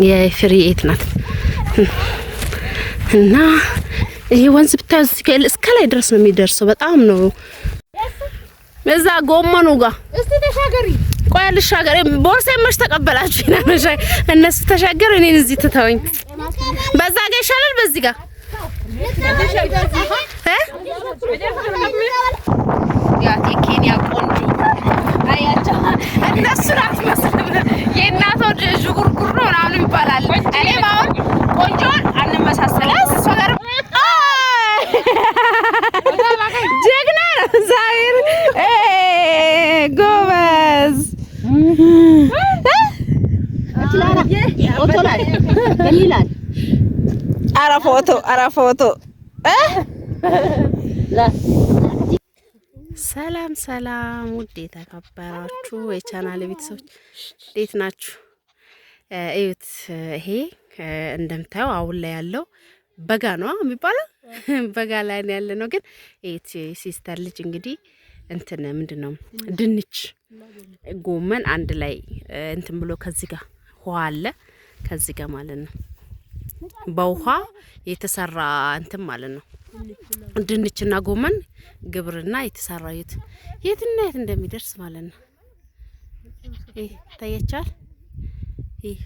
የፍሪኤት ናት እና ይሄ ወንዝ ብታዩ እስከ ላይ ድረስ ነው የሚደርሰው። በጣም ነው እዛ ጎመኑ ጋር እስቲ ተሻገሪ። ቆይ ልሻገር። ቦርሳዬን መች ተቀበላችሁ? እነሱ ተሻገሩ፣ እኔን እዚህ ትተውኝ። በዛ ጋር ይሻላል በዚህ ጋር ያት የኬንያ ቆንጆ አያቸው። እነሱ ናት መስለም የእናቶች ዥጉርጉር ነው ምናምን ይባላል። እኔ ባውን ቆንጆን አንመሳሰላስ ሶለር ጀግና ነው ዛሬ ጎበዝ ኧረ ፎቶ ሰላም ሰላም፣ ውድ የተከበራችሁ የቻናል ቤተሰቦች እንዴት ናችሁ? እዩት። ይሄ እንደምታየው አሁን ላይ ያለው በጋ ነው የሚባለው፣ በጋ ላይ ያለ ነው። ግን እዩት፣ ሲስተር ልጅ እንግዲህ እንትን ምንድነው ድንች ጎመን አንድ ላይ እንትን ብሎ ከዚህ ጋር ውሃ አለ፣ ከዚህ ጋር ማለት ነው በውሃ የተሰራ እንትን ማለት ነው። ድንችና ጎመን ግብርና የተሰራ የትና የት እንደሚደርስ ማለት ነው። ይሄ ታያቻል። ይሄ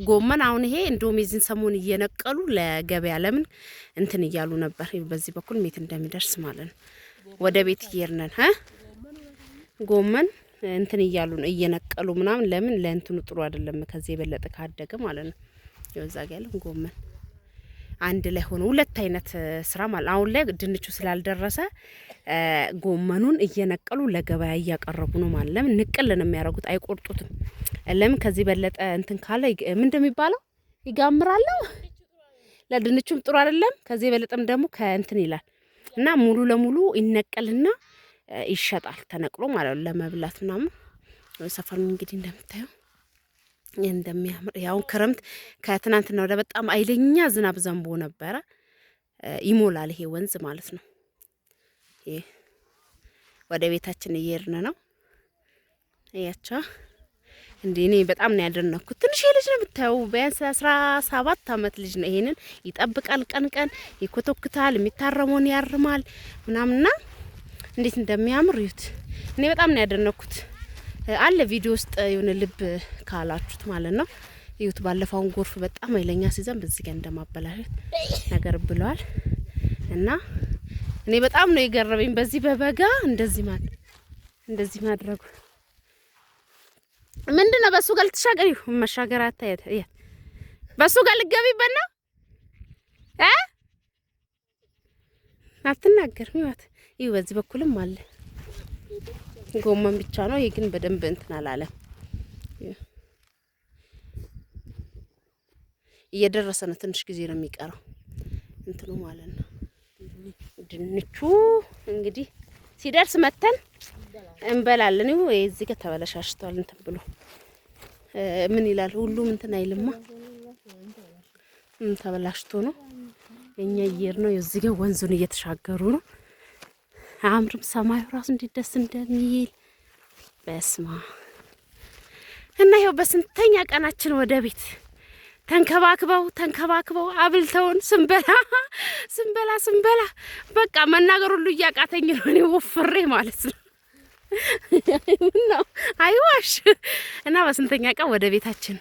ጎመን አሁን ይሄ እንደውም የዚህን ሰሞን እየነቀሉ ለገበያ ለምን እንትን እያሉ ነበር። በዚህ በኩል ሜት እንደሚደርስ ማለት ነው። ወደ ቤት እየርነን ጎመን እንትን እያሉ ነው እየነቀሉ ምናምን። ለምን ለእንትኑ ጥሩ አይደለም፣ ከዚህ የበለጠ ካደገ ማለት ነው። ይወዛ ጋር ጎመን አንድ ላይ ሆኖ ሁለት አይነት ስራ ማለት። አሁን ላይ ድንቹ ስላልደረሰ ጎመኑን እየነቀሉ ለገበያ እያቀረቡ ነው ማለት። ለምን ንቅል ነው የሚያደርጉት፣ አይቆርጡትም። ለምን ከዚህ በለጠ እንትን ካለ ምን እንደሚባለው ይጋምራል። ለድንቹም ጥሩ አይደለም። ከዚህ በለጠም ደግሞ ከእንትን ይላል እና ሙሉ ለሙሉ ይነቀልና ይሸጣል ተነቅሎ ማለት ነው ለመብላት ምናምን። ሰፈሩ እንግዲህ እንደምታዩ እንደሚያምር ያው ክረምት ከትናንትና ወደ በጣም አይለኛ ዝናብ ዘንቦ ነበረ። ይሞላል ይሄ ወንዝ ማለት ነው። ይሄ ወደ ቤታችን እየሄድን ነው። እያቻ እንዴ እኔ በጣም ነው ያደነኩት። ትንሽ ልጅ ነው የምታየው፣ ቢያንስ 17 አመት ልጅ ነው። ይሄንን ይጠብቃል፣ ቀን ቀን ይኮተኩታል፣ የሚታረመውን ያርማል ምናምንና እንዴት እንደሚያምር እዩት። እኔ በጣም ነው ያደነኩት። አለ ቪዲዮ ውስጥ የሆነ ልብ ካላችሁት ማለት ነው እዩት። ባለፈውን ጎርፍ በጣም አይለኛ ሲዘንብ በዚህ ጋር እንደማበላሸት ነገር ብለዋል እና እኔ በጣም ነው የገረመኝ በዚህ በበጋ እንደዚህ ማድረጉ። ምንድነው በሱ ጋር ልትሻገሪ መሻገር አታየት በሱ ጋር ልትገቢበት ነው አትናገርም ይወት ይው። በዚህ በኩልም አለ ጎመን ብቻ ነው። ይሄ ግን በደንብ እንትን አላለም። እየደረሰ ነው፣ ትንሽ ጊዜ ነው የሚቀረው እንትኑ ማለት ነው። ድንቹ እንግዲህ ሲደርስ መተን እንበላለን። ይው እዚህ ጋር ተበላሽቷል እንትን ብሎ ምን ይላል ሁሉም እንትን አይልማ፣ ተበላሽቶ ነው። የኛ እየር ነው እዚህ ጋር ወንዙን እየተሻገሩ ነው። አምርም ሰማዩ ራሱ እንዴት ደስ እንደሚል በስማ እና ይኸው በስንተኛ ቀናችን ወደ ቤት ተንከባክበው አብልተውን ስንበላ በቃ መናገር ሁሉ እያቃተኝ ነው። እኔ ወፍሬ ማለት ነው አይዋሽ እና በስንተኛ ቀን ወደ ቤታችን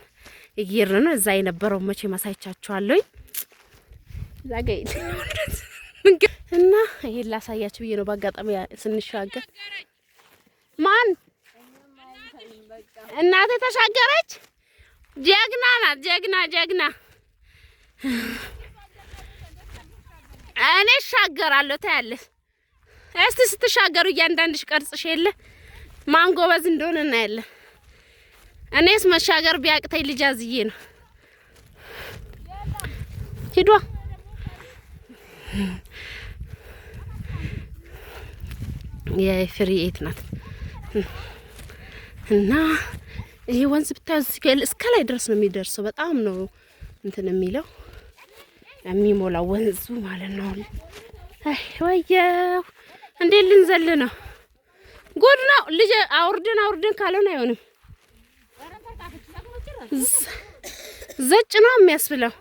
እየሄድን ነው። እዛ የነበረው መቼ ማሳይቻችኋለሁ እዛ ጋር እና ይሄን ላሳያችሁ ብዬ ነው በአጋጣሚ ስንሻገር። ማን እናቴ ተሻገረች። ጀግና ናት፣ ጀግና እኔ እሻገራለሁ ታያለሽ። እስቲ ስትሻገሩ እያንዳንድሽ ቀርጽሽ የለ ማን ጎበዝ እንደሆነ እናያለን። እኔስ መሻገር ቢያቅተኝ ልጅ አዝዬ ነው። ሂዷ የፍሪኤት ናት እና ይሄ ወንዝ ብታዩ እስከ ላይ ድረስ ነው የሚደርሰው። በጣም ነው እንትን የሚለው የሚሞላው ወንዙ ማለት ነው። አይ ወየው እንዴ ልንዘል ነው። ጉድ ነው ልጅ አውርደን ካልሆነ አይሆንም። ዘጭ ነው የሚያስብለው።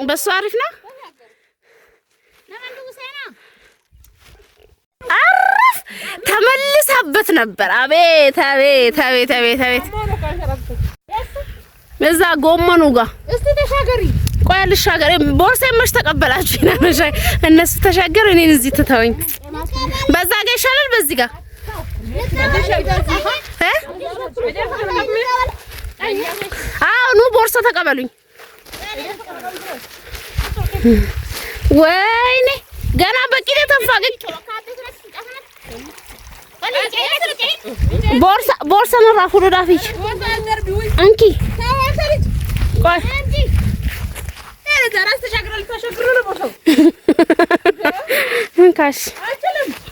በሱ አሪፍ ነው። አረፍ ተመልሳበት ነበር። አቤት አቤት አቤት አቤት አቤት እዛ ጎመኑ ጋር እስቲ ተሻገሪ። ቆይ ልሻገር። ቦርሳዬን መች ተቀበላችሁ? እነሱ ተሻገሩ፣ እኔን እዚህ ትተውኝ። በዛ ጋር ይሻላል። በዚህ ጋር አሁኑ ቦርሳ ተቀበሉኝ። ወይኔ ገና በቂት ተፋገኝ። ቦርሳ መራፉ ዳፊ አንቺ ቆይ እንካሽ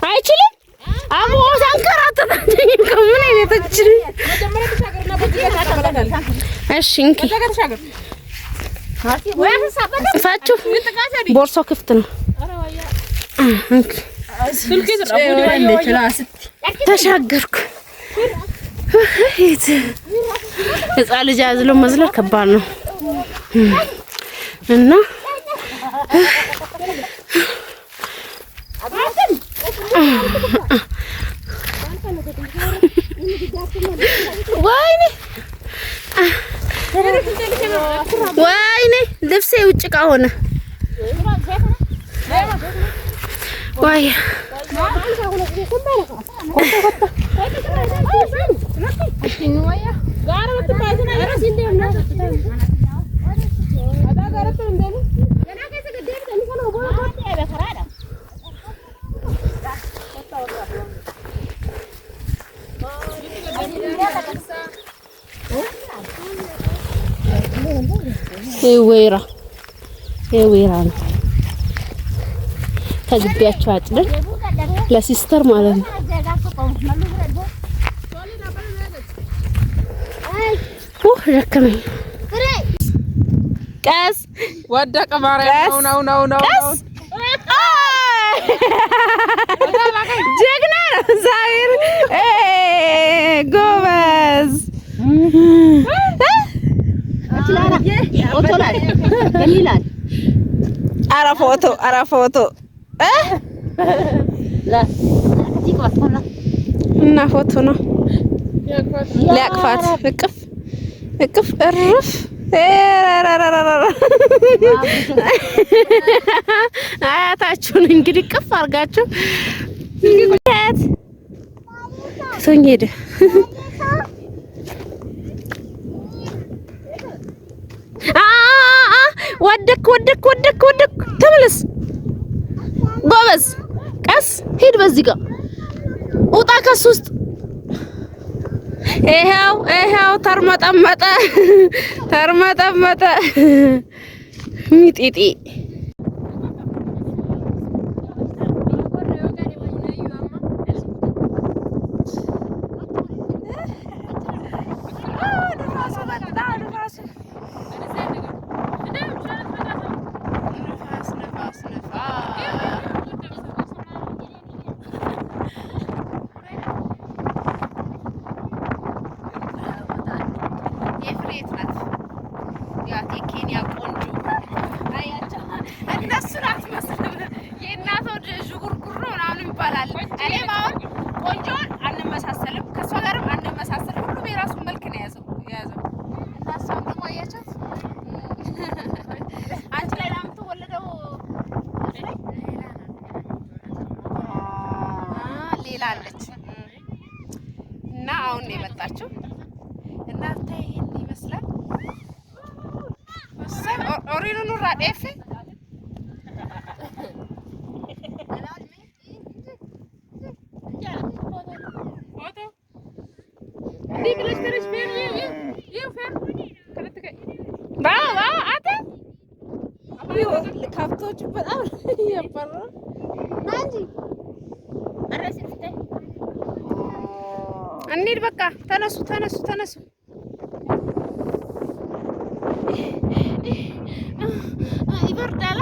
አይችልም። አቦ ሳንከራተታኝ ከምን አይነቶች እሺ እንኪ ፈቹ ቦርሳው ክፍት ነው። ተሻገርኩ። ህፃን ልጅ አዝሎ መዝለል ከባድ ነው እና ወይኔ ወይኔ ልብሴ ውጭ ዕቃ ሆነ። ወይ ወይራ ነው ከግቢያቸው አጭደን ለሲስተር ማለት ነው። ደከመኝ። ቀስ ወደቀ ማርያም ነው ጀግና ነው ዛሬ ጎበዝ። ኧረ ፎቶ እና ፎቶ ነው ሊያቅፋት እቅፍ እርፍ አያታችሁን እንግዲህ ቅፍ አድርጋችሁ ሶኝ ሄደ። ወደክ ተመለስ ጎበዝ። ቀስ ሂድ። በዚህ ጋር ውጣ ከሱ ውስጥ። ይሄው ተርመጠመጠ ሚጢጢ ላለች እና አሁን ነው የመጣችው እና ታይ ይሄን ይመስላል። ኦሪኑ ኑራ ዴፍ ከብቶች በጣም ያባራ ናንጂ እንሂድ በቃ ተነሱ። ይበርዳል።